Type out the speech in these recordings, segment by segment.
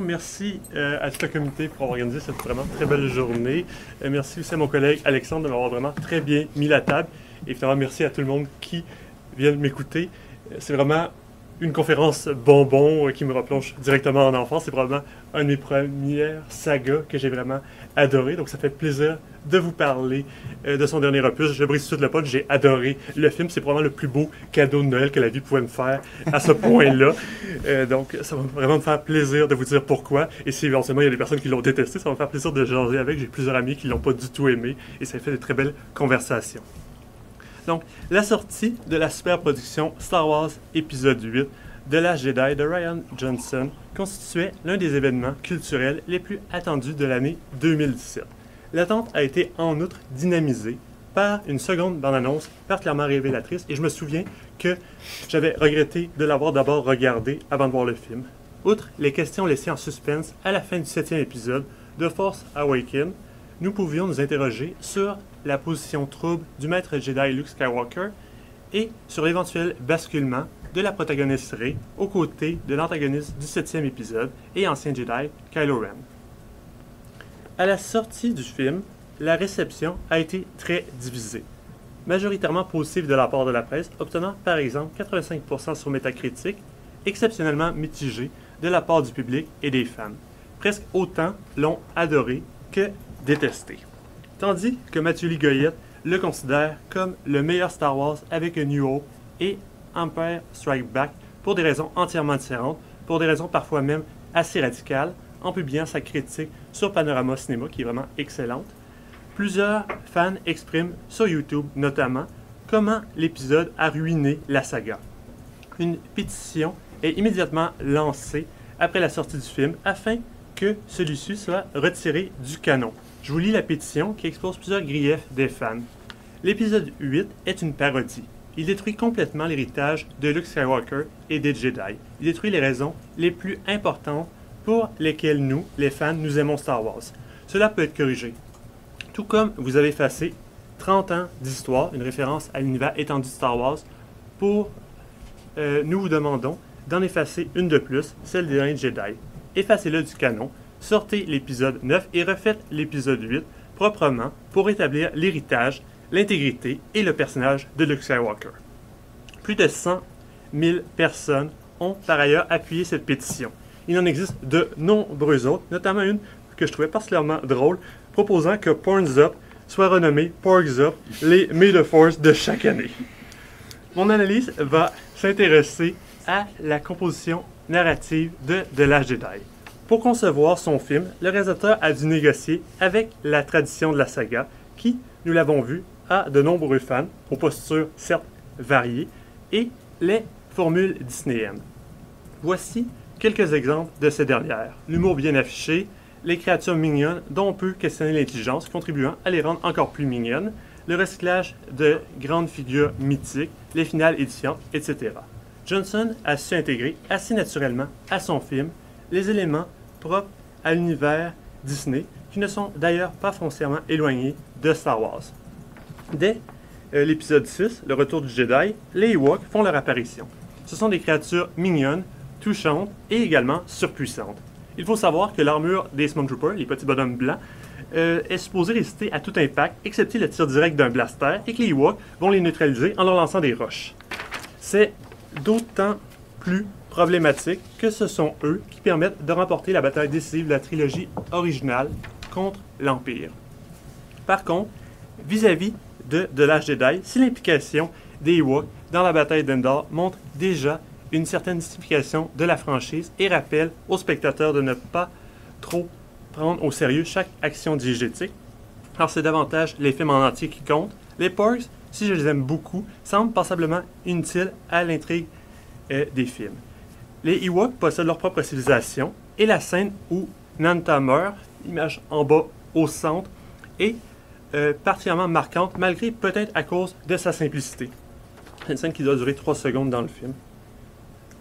Merci à toute la communauté pour avoir organisé cette vraiment très belle journée. Merci aussi à mon collègue Alexandre de m'avoir vraiment très bien mis la table. Et finalement, merci à tout le monde qui vient m'écouter. C'est vraiment une conférence bonbon qui me replonge directement en enfance. C'est probablement une de mes premières sagas que j'ai vraiment adoré. Donc ça fait plaisir de vous parler de son dernier opus. Je brise tout de suite le punch, j'ai adoré le film. C'est probablement le plus beau cadeau de Noël que la vie pouvait me faire à ce point-là. Donc ça va vraiment me faire plaisir de vous dire pourquoi. Et si éventuellement il y a des personnes qui l'ont détesté, ça va me faire plaisir de jaser avec. J'ai plusieurs amis qui l'ont pas du tout aimé et ça fait de très belles conversations. Donc, la sortie de la super production Star Wars épisode 8 de la Jedi de Rian Johnson constituait l'un des événements culturels les plus attendus de l'année 2017. L'attente a été en outre dynamisée par une seconde bande-annonce particulièrement révélatrice et je me souviens que j'avais regretté de l'avoir d'abord regardé avant de voir le film. Outre les questions laissées en suspense à la fin du 7e épisode de Force Awakens, nous pouvions nous interroger sur la position trouble du maître Jedi Luke Skywalker et sur l'éventuel basculement de la protagoniste Rey aux côtés de l'antagoniste du 7e épisode et ancien Jedi Kylo Ren. À la sortie du film, la réception a été très divisée, majoritairement positive de la part de la presse, obtenant par exemple 85% sur Metacritic, exceptionnellement mitigée de la part du public et des fans. Presque autant l'ont adoré que détesté. Tandis que Mathieu Ligoyette le considère comme le meilleur Star Wars avec A New Hope et Empire Strikes Back pour des raisons entièrement différentes, pour des raisons parfois même assez radicales, en publiant sa critique sur Panorama Cinéma qui est vraiment excellente. Plusieurs fans expriment sur YouTube notamment comment l'épisode a ruiné la saga. Une pétition est immédiatement lancée après la sortie du film afin que celui-ci soit retiré du canon. Je vous lis la pétition qui expose plusieurs griefs des fans. L'épisode 8 est une parodie. Il détruit complètement l'héritage de Luke Skywalker et des Jedi. Il détruit les raisons les plus importantes pour lesquelles nous, les fans, nous aimons Star Wars. Cela peut être corrigé. Tout comme vous avez effacé 30 ans d'histoire, une référence à l'univers étendu de Star Wars, nous vous demandons d'en effacer une de plus, celle des derniers Jedi. Effacez-le du canon. Sortez l'épisode 9 et refaites l'épisode 8 proprement pour rétablir l'héritage, l'intégrité et le personnage de Luke Skywalker. Plus de 100 000 personnes ont par ailleurs appuyé cette pétition. Il en existe de nombreuses autres, notamment une que je trouvais particulièrement drôle, proposant que Porn's Up soit renommé Porgs Up, les May the Force de chaque année. Mon analyse va s'intéresser à la composition narrative de The Last Jedi. Pour concevoir son film, le réalisateur a dû négocier avec la tradition de la saga, qui, nous l'avons vu, a de nombreux fans, aux postures certes variées, et les formules disnéennes. Voici quelques exemples de ces dernières. L'humour bien affiché, les créatures mignonnes dont on peut questionner l'intelligence, contribuant à les rendre encore plus mignonnes, le recyclage de grandes figures mythiques, les finales édifiantes, etc. Johnson a su intégrer assez naturellement à son film les éléments propres à l'univers Disney, qui ne sont d'ailleurs pas foncièrement éloignés de Star Wars. Dès l'épisode 6, le retour du Jedi, les Ewoks font leur apparition. Ce sont des créatures mignonnes, touchantes et également surpuissantes. Il faut savoir que l'armure des Stormtroopers, les petits bonhommes blancs, est supposée résister à tout impact, excepté le tir direct d'un blaster, et que les Ewoks vont les neutraliser en leur lançant des roches. C'est d'autant plus problématique que ce sont eux qui permettent de remporter la bataille décisive de la trilogie originale contre l'Empire. Par contre, vis-à-vis de The Last Jedi, si l'implication des Ewoks dans la bataille d'Endor montre déjà une certaine justification de la franchise et rappelle aux spectateurs de ne pas trop prendre au sérieux chaque action diégétique, alors c'est davantage les films en entier qui comptent. Les Porgs, si je les aime beaucoup, semblent passablement inutiles à l'intrigue des films. Les Ewoks possèdent leur propre civilisation et la scène où Nanta meurt, image en bas au centre, est particulièrement marquante, malgré peut-être à cause de sa simplicité. C'est une scène qui doit durer 3 secondes dans le film.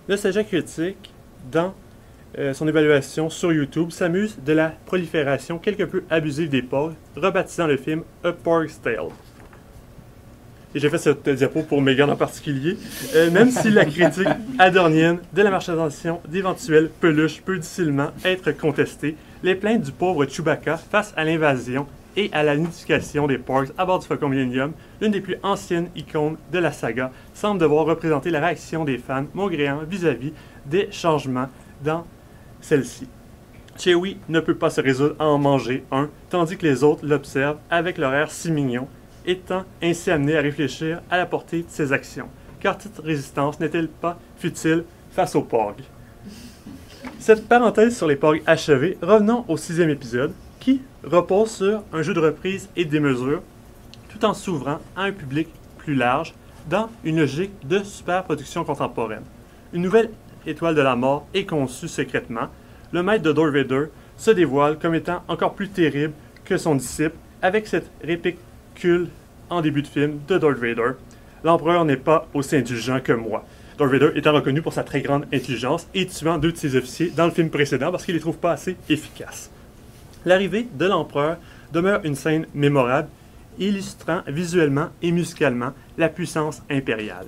Le Sage critique, dans son évaluation sur YouTube, s'amuse de la prolifération quelque peu abusive des porgs, rebaptisant le film A Porg's Tale. et j'ai fait cette diapo pour Megan en particulier, même si la critique adornienne de la marchandisation d'éventuelles peluches peut difficilement être contestée, les plaintes du pauvre Chewbacca face à l'invasion et à la nidification des Porgs à bord du Faucon Millenium, l'une des plus anciennes icônes de la saga, semble devoir représenter la réaction des fans maugréants vis-à-vis des changements dans celle-ci. Chewie ne peut pas se résoudre à en manger un, tandis que les autres l'observent avec leur air si mignon, étant ainsi amené à réfléchir à la portée de ses actions, car toute résistance n'est-elle pas futile face aux Porgs? Cette parenthèse sur les Porgs achevée, revenons au 6e épisode, qui repose sur un jeu de reprise et de démesure, tout en s'ouvrant à un public plus large, dans une logique de super-production contemporaine. Une nouvelle étoile de la mort est conçue secrètement. Le maître de Darth Vader se dévoile comme étant encore plus terrible que son disciple, avec cette répicule en début de film de Darth Vader. L'empereur n'est pas aussi indulgent que moi. Darth Vader étant reconnu pour sa très grande intelligence et tuant 2 de ses officiers dans le film précédent parce qu'il les trouve pas assez efficaces. L'arrivée de l'empereur demeure une scène mémorable, illustrant visuellement et musicalement la puissance impériale.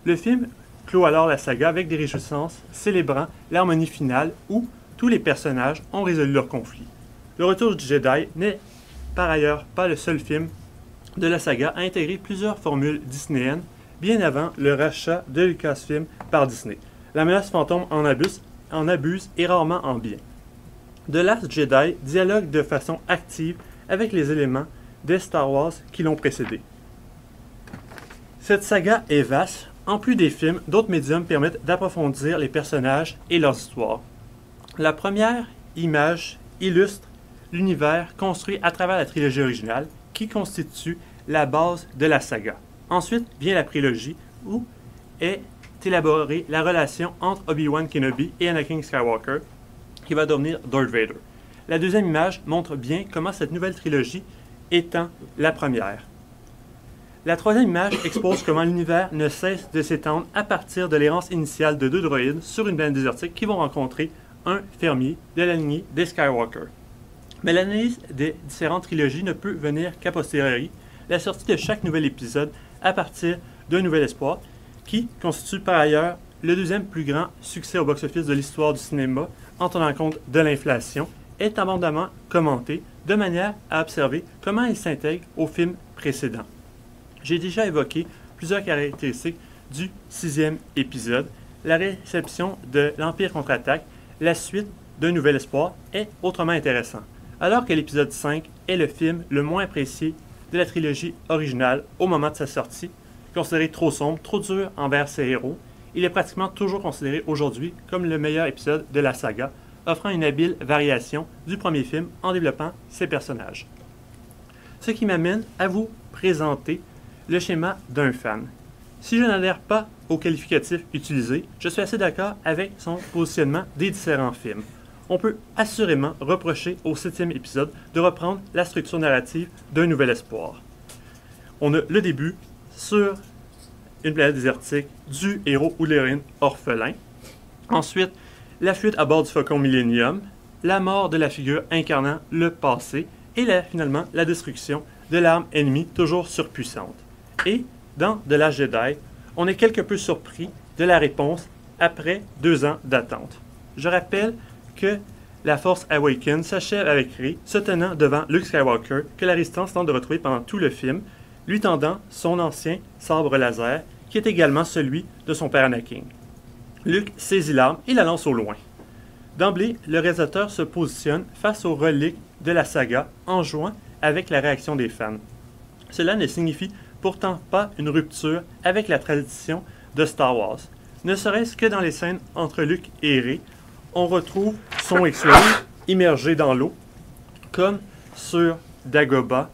Le film clôt alors la saga avec des réjouissances célébrant l'harmonie finale où tous les personnages ont résolu leur conflit. Le Retour du Jedi n'est par ailleurs pas le seul film de la saga à intégrer plusieurs formules disneyennes bien avant le rachat de Lucasfilm par Disney. La menace fantôme en abuse et rarement en bien. The Last Jedi dialogue de façon active avec les éléments des Star Wars qui l'ont précédé. Cette saga est vaste. En plus des films, d'autres médiums permettent d'approfondir les personnages et leurs histoires. La première image illustre l'univers construit à travers la trilogie originale qui constitue la base de la saga. Ensuite vient la prélogie où est élaborée la relation entre Obi-Wan Kenobi et Anakin Skywalker qui va devenir Darth Vader. La deuxième image montre bien comment cette nouvelle trilogie étend la première. La troisième image expose comment l'univers ne cesse de s'étendre à partir de l'errance initiale de 2 droïdes sur une planète désertique qui vont rencontrer un fermier de la lignée des Skywalker. Mais l'analyse des différentes trilogies ne peut venir qu'a posteriori, la sortie de chaque nouvel épisode à partir d'un nouvel espoir, qui constitue par ailleurs le deuxième plus grand succès au box-office de l'histoire du cinéma en tenant compte de l'inflation, est abondamment commenté de manière à observer comment il s'intègre au film précédent. J'ai déjà évoqué plusieurs caractéristiques du 6e épisode. La réception de l'Empire contre-attaque, la suite d'un nouvel espoir est autrement intéressant. Alors que l'épisode 5 est le film le moins apprécié de la trilogie originale au moment de sa sortie, considéré trop sombre, trop dur envers ses héros, il est pratiquement toujours considéré aujourd'hui comme le meilleur épisode de la saga, offrant une habile variation du premier film en développant ses personnages. Ce qui m'amène à vous présenter le schéma d'un fan. Si je n'adhère pas au qualificatif utilisé, je suis assez d'accord avec son positionnement des différents films. On peut assurément reprocher au 7e épisode de reprendre la structure narrative d'un nouvel espoir. On a le début sur une planète désertique du héros ou l'héroïne orphelin. Ensuite, la fuite à bord du Faucon Millenium, la mort de la figure incarnant le passé et finalement la destruction de l'arme ennemie toujours surpuissante. Et dans The Last Jedi, on est quelque peu surpris de la réponse après 2 ans d'attente. Je rappelle que la Force Awakens s'achève avec Rey se tenant devant Luke Skywalker que la Résistance tente de retrouver pendant tout le film, lui tendant son ancien sabre laser qui est également celui de son père Anakin. Luke saisit l'arme et la lance au loin. D'emblée, le réalisateur se positionne face aux reliques de la saga en jouant avec la réaction des fans. Cela ne signifie pourtant pas une rupture avec la tradition de Star Wars. Ne serait-ce que dans les scènes entre Luke et Rey, on retrouve son X-Wing immergé dans l'eau, comme sur Dagobah,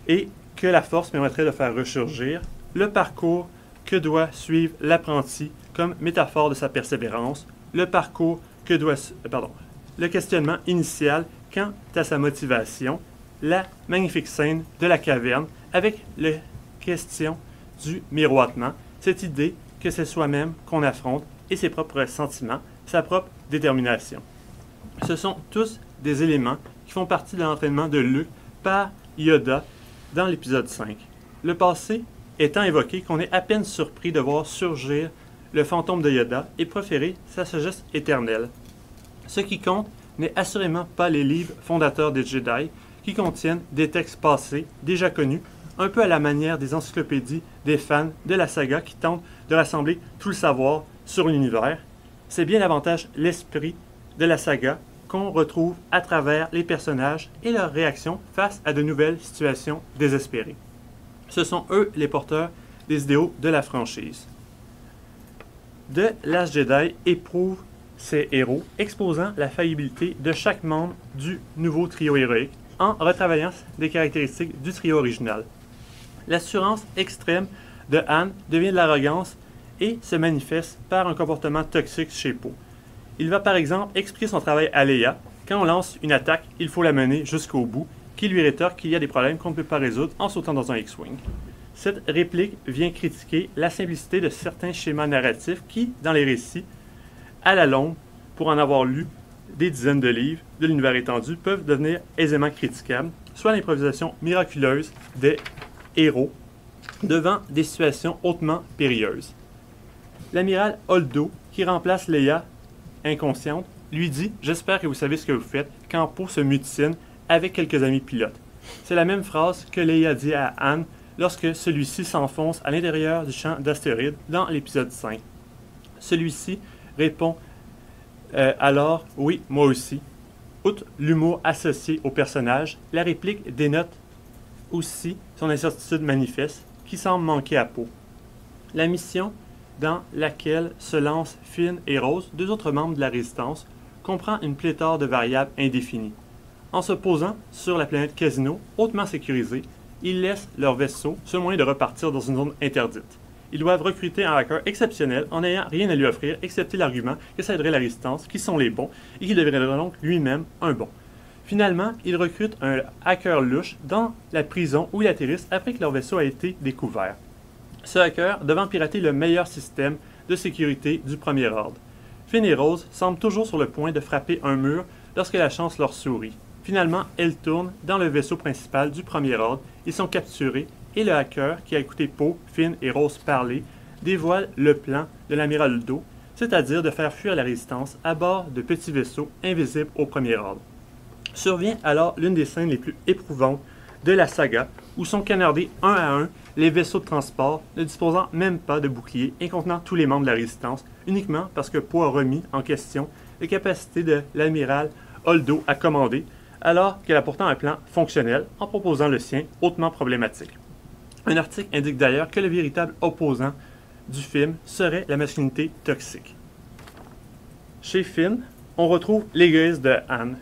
et que la force permettrait de faire ressurgir le parcours que doit suivre l'apprenti comme métaphore de sa persévérance, le parcours que doit... le questionnement initial quant à sa motivation, la magnifique scène de la caverne avec la question du miroitement, cette idée que c'est soi-même qu'on affronte et ses propres sentiments, sa propre détermination. Ce sont tous des éléments qui font partie de l'entraînement de Luke par Yoda dans l'épisode 5. Le passé étant évoqué qu'on est à peine surpris de voir surgir le fantôme de Yoda et proférer sa sagesse éternelle. Ce qui compte n'est assurément pas les livres fondateurs des Jedi, qui contiennent des textes passés, déjà connus, un peu à la manière des encyclopédies des fans de la saga qui tentent de rassembler tout le savoir sur l'univers. C'est bien davantage l'esprit de la saga qu'on retrouve à travers les personnages et leurs réactions face à de nouvelles situations désespérées. Ce sont eux les porteurs des idéaux de la franchise. The Last Jedi éprouve ses héros, exposant la faillibilité de chaque membre du nouveau trio héroïque en retravaillant des caractéristiques du trio original. L'assurance extrême de Han devient de l'arrogance et se manifeste par un comportement toxique chez Poe. Il va par exemple expliquer son travail à Leia. Quand on lance une attaque, il faut la mener jusqu'au bout, qui lui rétorque qu'il y a des problèmes qu'on ne peut pas résoudre en sautant dans un X-Wing. Cette réplique vient critiquer la simplicité de certains schémas narratifs qui, dans les récits, à la longue, pour en avoir lu des dizaines de livres de l'univers étendu, peuvent devenir aisément critiquables, soit l'improvisation miraculeuse des héros devant des situations hautement périlleuses. L'amiral Holdo, qui remplace Leia inconsciente, lui dit « J'espère que vous savez ce que vous faites » quand Poe se mutine avec quelques amis pilotes. C'est la même phrase que Leia dit à Han lorsque celui-ci s'enfonce à l'intérieur du champ d'astéroïdes dans l'épisode 5. Celui-ci répond alors « Oui, moi aussi ». Outre l'humour associé au personnage, la réplique dénote aussi son incertitude manifeste qui semble manquer à Poe. La mission dans laquelle se lancent Finn et Rose, deux autres membres de la Résistance, comprend une pléthore de variables indéfinies. En se posant sur la planète Casino, hautement sécurisée, ils laissent leur vaisseau, seul moyen de repartir dans une zone interdite. Ils doivent recruter un hacker exceptionnel en n'ayant rien à lui offrir, excepté l'argument que ça aiderait la Résistance, qui sont les bons, et qui deviendrait donc lui-même un bon. Finalement, ils recrutent un hacker louche dans la prison où ils atterrissent après que leur vaisseau a été découvert. Ce hacker devant pirater le meilleur système de sécurité du premier ordre. Finn et Rose semblent toujours sur le point de frapper un mur lorsque la chance leur sourit. Finalement, elles tournent dans le vaisseau principal du premier ordre, ils sont capturés et le hacker, qui a écouté Poe, Finn et Rose parler, dévoile le plan de l'amiral Holdo, c'est-à-dire de faire fuir la Résistance à bord de petits vaisseaux invisibles au premier ordre. Survient alors l'une des scènes les plus éprouvantes de la saga, où sont canardés un à un les vaisseaux de transport, ne disposant même pas de boucliers et contenant tous les membres de la Résistance, uniquement parce que Poe a remis en question les capacités de l'amiral Holdo à commander, alors qu'elle a pourtant un plan fonctionnel en proposant le sien hautement problématique. Un article indique d'ailleurs que le véritable opposant du film serait la masculinité toxique. Chez Finn, on retrouve l'égoïsme de Han.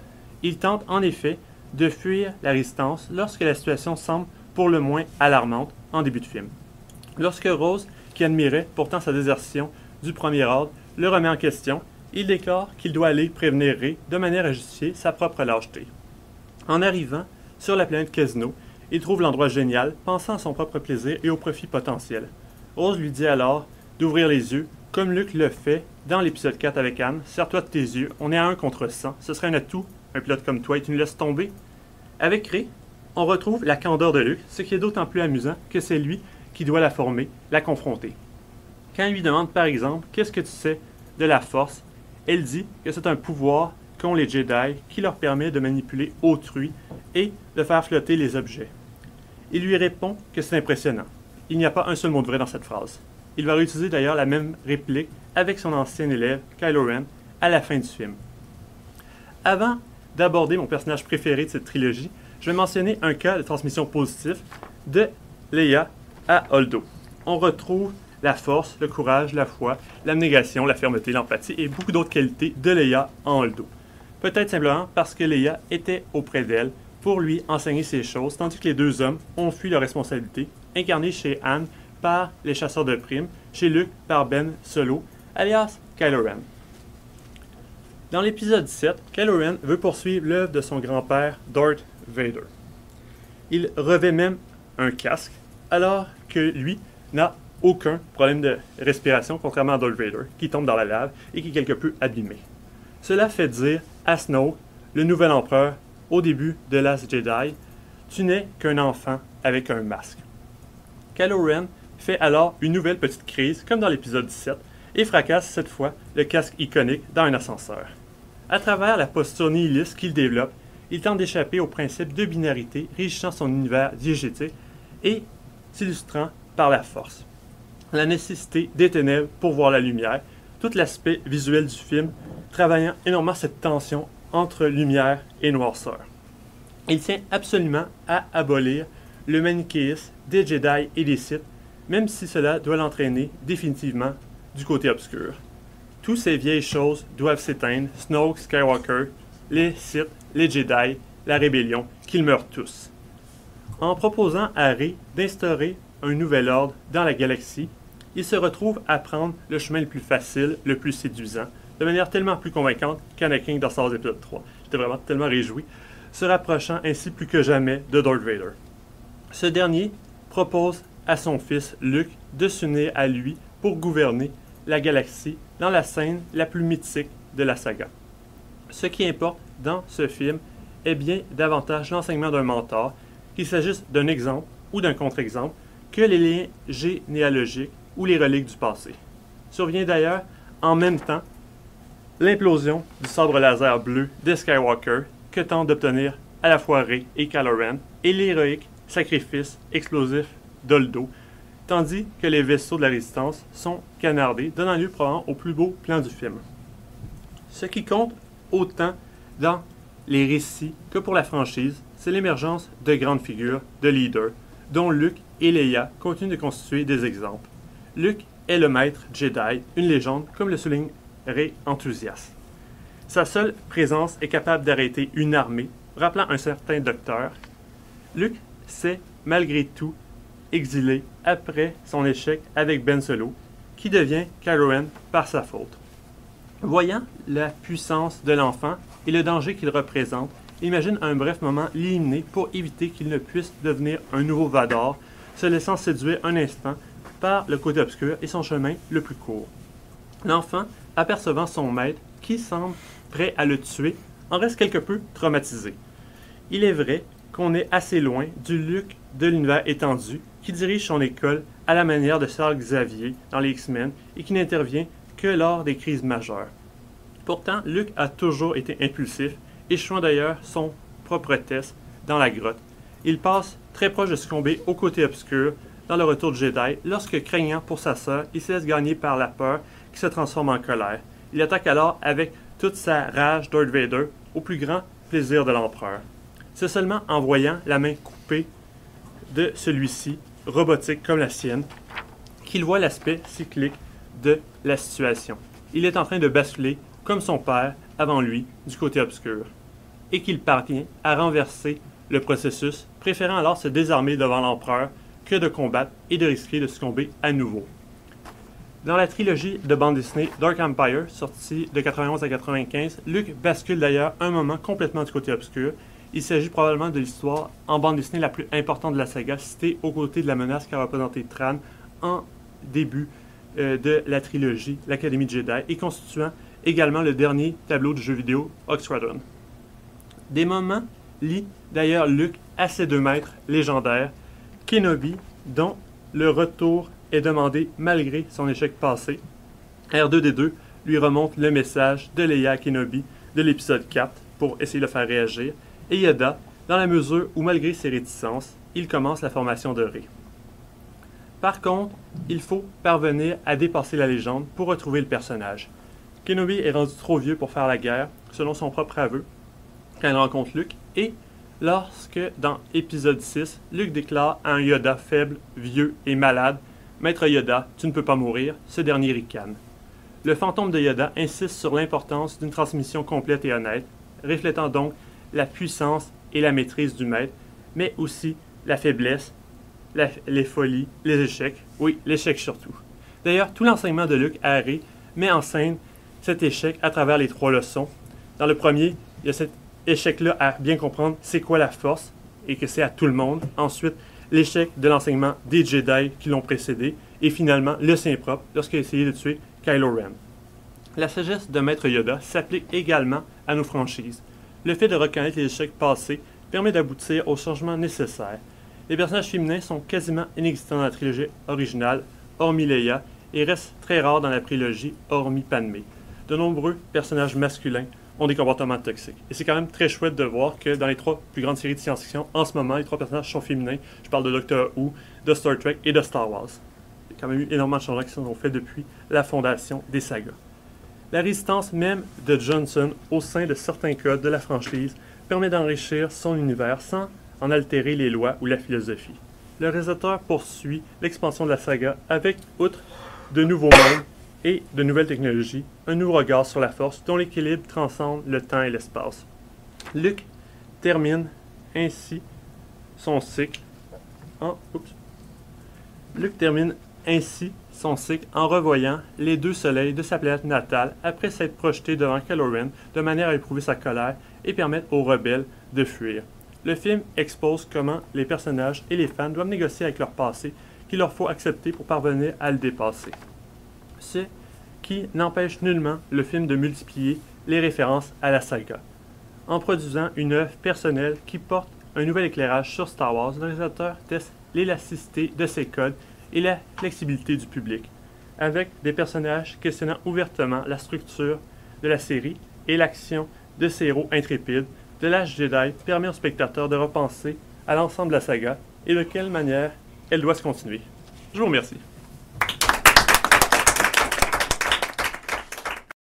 Il tente en effet de fuir la Résistance lorsque la situation semble pour le moins alarmante en début de film. Lorsque Rose, qui admirait pourtant sa désertion du premier ordre, le remet en question, il déclare qu'il doit aller prévenir Rey de manière à justifier sa propre lâcheté. En arrivant sur la planète Casino, il trouve l'endroit génial, pensant à son propre plaisir et au profit potentiel. Rose lui dit alors d'ouvrir les yeux, comme Luke le fait dans l'épisode 4 avec Anne. « Serre-toi de tes yeux, on est à 1 contre 100, ce serait un atout, un pilote comme toi, et tu nous laisses tomber. » Avec Rey, on retrouve la candeur de Luke, ce qui est d'autant plus amusant que c'est lui qui doit la former, la confronter. Quand il lui demande par exemple « Qu'est-ce que tu sais de la Force ?», elle dit que c'est un pouvoir qu'ont les Jedi qui leur permet de manipuler autrui et de faire flotter les objets. Il lui répond que c'est impressionnant. Il n'y a pas un seul mot de vrai dans cette phrase. Il va réutiliser d'ailleurs la même réplique avec son ancien élève, Kylo Ren, à la fin du film. Avant d'aborder mon personnage préféré de cette trilogie, je vais mentionner un cas de transmission positive de Leia à Holdo. On retrouve la force, le courage, la foi, l'abnégation, la fermeté, l'empathie et beaucoup d'autres qualités de Leia en Holdo. Peut-être simplement parce que Leia était auprès d'elle pour lui enseigner ces choses, tandis que les deux hommes ont fui leurs responsabilités, incarnés chez Han par les chasseurs de primes, chez Luke par Ben Solo, alias Kylo Ren. Dans l'épisode 7, Kylo Ren veut poursuivre l'œuvre de son grand-père Darth Vader. Il revêt même un casque, alors que lui n'a aucun problème de respiration, contrairement à Darth Vader, qui tombe dans la lave et qui est quelque peu abîmé. Cela fait dire à Snoke, le nouvel empereur, au début de Last Jedi, tu n'es qu'un enfant avec un masque. Kylo Ren fait alors une nouvelle petite crise, comme dans l'épisode 17, et fracasse cette fois le casque iconique dans un ascenseur. À travers la posture nihiliste qu'il développe, il tente d'échapper au principe de binarité régissant son univers diégétique et s'illustrant par la force. La nécessité des ténèbres pour voir la lumière, tout l'aspect visuel du film travaillant énormément cette tension entre lumière et noirceur. Il tient absolument à abolir le manichéisme des Jedi et des Sith, même si cela doit l'entraîner définitivement du côté obscur. Toutes ces vieilles choses doivent s'éteindre, Snoke, Skywalker, les Sith, les Jedi, la rébellion, qu'ils meurent tous. En proposant à Rey d'instaurer un nouvel ordre dans la galaxie, il se retrouve à prendre le chemin le plus facile, le plus séduisant, de manière tellement plus convaincante qu'Anakin dans Star Wars épisode 3. J'étais vraiment tellement réjoui, se rapprochant ainsi plus que jamais de Darth Vader. Ce dernier propose à son fils Luke de s'unir à lui pour gouverner la galaxie dans la scène la plus mythique de la saga. Ce qui importe dans ce film est bien davantage l'enseignement d'un mentor, qu'il s'agisse d'un exemple ou d'un contre-exemple, que les liens généalogiques ou les reliques du passé. Survient d'ailleurs en même temps l'implosion du sabre laser bleu de Skywalker que tentent d'obtenir à la fois Rey et Kylo Ren et l'héroïque sacrifice explosif d'Holdo, tandis que les vaisseaux de la Résistance sont canardés, donnant lieu probablement au plus beau plan du film. Ce qui compte autant dans les récits que pour la franchise, c'est l'émergence de grandes figures, de leaders, dont Luke et Leia continuent de constituer des exemples. Luke est le maître Jedi, une légende, comme le souligne Rey enthousiaste. Sa seule présence est capable d'arrêter une armée, rappelant un certain docteur. Luke s'est, malgré tout, exilé après son échec avec Ben Solo, qui devient Kylo Ren par sa faute. Voyant la puissance de l'enfant et le danger qu'il représente, il imagine un bref moment l'éliminer pour éviter qu'il ne puisse devenir un nouveau Vador, se laissant séduire un instant par le côté obscur et son chemin le plus court. L'enfant, apercevant son maître, qui semble prêt à le tuer, en reste quelque peu traumatisé. Il est vrai qu'on est assez loin du Luke de l'univers étendu, qui dirige son école à la manière de Charles Xavier dans les X-Men et qui n'intervient que lors des crises majeures. Pourtant, Luke a toujours été impulsif, échouant d'ailleurs son propre test dans la grotte. Il passe très proche de succomber au côté obscur dans le retour de Jedi, lorsque, craignant pour sa sœur, il se laisse gagner par la peur qui se transforme en colère. Il attaque alors avec toute sa rage Darth Vader, au plus grand plaisir de l'empereur. C'est seulement en voyant la main coupée de celui-ci, robotique comme la sienne, qu'il voit l'aspect cyclique de la situation. Il est en train de basculer, comme son père, avant lui, du côté obscur, et qu'il parvient à renverser le processus, préférant alors se désarmer devant l'empereur que de combattre et de risquer de succomber à nouveau. Dans la trilogie de bande dessinée Dark Empire, sortie de 91 à 95, Luke bascule d'ailleurs un moment complètement du côté obscur. Il s'agit probablement de l'histoire en bande dessinée la plus importante de la saga, citée aux côtés de la menace qu'a représentée Thrawn en début de la trilogie, l'Académie Jedi, et constituant également le dernier tableau du jeu vidéo Ox Squadron. Des moments lient d'ailleurs Luke à ses deux maîtres légendaires, Kenobi, dont le retour est demandé malgré son échec passé. R2D2 lui remonte le message de Leia à Kenobi de l'épisode 4 pour essayer de le faire réagir, et Yoda, dans la mesure où malgré ses réticences, il commence la formation de Rey. Par contre, il faut parvenir à dépasser la légende pour retrouver le personnage. Kenobi est rendu trop vieux pour faire la guerre, selon son propre aveu, quand il rencontre Luke, et lorsque, dans épisode 6, Luke déclare à un Yoda faible, vieux et malade « Maître Yoda, tu ne peux pas mourir », ce dernier ricane. Le fantôme de Yoda insiste sur l'importance d'une transmission complète et honnête, reflétant donc la puissance et la maîtrise du maître, mais aussi la faiblesse, les folies, les échecs, oui, l'échec surtout. D'ailleurs, tout l'enseignement de Luke à Rey met en scène cet échec à travers les 3 leçons. Dans le premier, il y a cet échec-là à bien comprendre c'est quoi la force et que c'est à tout le monde. Ensuite, l'échec de l'enseignement des Jedi qui l'ont précédé. Et finalement, le sien propre lorsqu'il a essayé de tuer Kylo Ren. La sagesse de Maître Yoda s'applique également à nos franchises. Le fait de reconnaître les échecs passés permet d'aboutir aux changements nécessaires. Les personnages féminins sont quasiment inexistants dans la trilogie originale, hormis Leia, et restent très rares dans la prélogie, hormis Padmé. De nombreux personnages masculins ont des comportements toxiques. Et c'est quand même très chouette de voir que dans les 3 plus grandes séries de science-fiction, en ce moment, les 3 personnages sont féminins. Je parle de Doctor Who, de Star Trek et de Star Wars. Il y a quand même eu énormément de changements qui se sont faits depuis la fondation des sagas. La résistance même de Johnson au sein de certains codes de la franchise permet d'enrichir son univers sans en altérer les lois ou la philosophie. Le réalisateur poursuit l'expansion de la saga avec, outre de nouveaux mondes et de nouvelles technologies, un nouveau regard sur la force dont l'équilibre transcende le temps et l'espace. Luke termine ainsi son cycle en revoyant les 2 soleils de sa planète natale après s'être projeté devant Kylo Ren de manière à éprouver sa colère et permettre aux rebelles de fuir. Le film expose comment les personnages et les fans doivent négocier avec leur passé qu'il leur faut accepter pour parvenir à le dépasser. Ce qui n'empêche nullement le film de multiplier les références à la saga. En produisant une œuvre personnelle qui porte un nouvel éclairage sur Star Wars, le réalisateur teste l'élasticité de ses codes et la flexibilité du public, avec des personnages questionnant ouvertement la structure de la série et l'action de ces héros intrépides. The Last Jedi permet au spectateur de repenser à l'ensemble de la saga et de quelle manière elle doit se continuer. Je vous remercie.